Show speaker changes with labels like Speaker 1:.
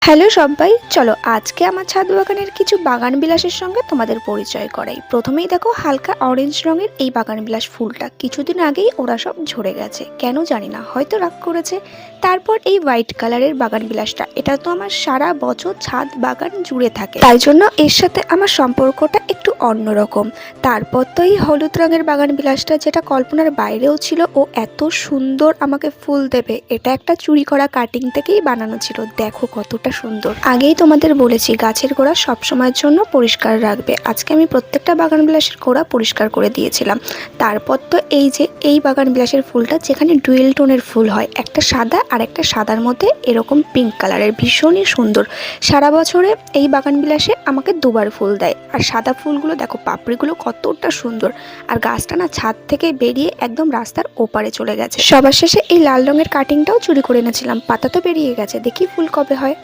Speaker 1: Hello সবাই, চলো আজকে আমার ছাদ বাগানের কিছু বাগান বিলাসের সঙ্গে তোমাদের পরিচয় করাই। প্রথমেই দেখো হালকা অরেঞ্জ রঙের এই বাগান বিলাস ফুলটা কিছুদিন আগেই ওরা সব ঝরে গেছে, কেন জানি না, হয়তো রাগ করেছে। তারপর এই হোয়াইট কালারের বাগান বিলাসটা, এটা তো আমার সারা বছর ছাদ বাগান জুড়ে থাকে, তাই জন্য এর সাথে আমার সম্পর্কটা একটু অন্যরকম। তারপর তো এই হলুদ রঙের বাগান বিলাসটা, যেটা কল্পনার বাইরেও ছিল। ও এত সুন্দর আমাকে ফুল দেবে, এটা একটা চুরি করা কাটিং থেকেই বানানো ছিল। দেখো কতটা সুন্দর। আগেই তোমাদের বলেছি গাছের গোড়া সব সময়ের জন্য পরিষ্কার রাখবে। আজকে আমি প্রত্যেকটা বাগান বিলাসের গোড়া পরিষ্কার করে দিয়েছিলাম। তারপর তো এই যে এই বাগান বিলাসের ফুলটা, যেখানে ডুয়েল টোনের ফুল হয়, একটা সাদা আর একটা সাদার মধ্যে এরকম পিঙ্ক কালারের, ভীষণই সুন্দর। সারা বছরে এই বাগান বিলাসে আমাকে দুবার ফুল দেয়। আর সাদা ফুলগুলো দেখো, পাপড়িগুলো কতটা সুন্দর। আর গাছটা না ছাদ থেকে বেরিয়ে একদম রাস্তার ওপারে চলে গেছে। সবার শেষে এই লাল রঙের কাটিংটাও চুরি করে এনেছিলাম, পাতা তো বেরিয়ে গেছে, দেখি ফুল কবে হয়।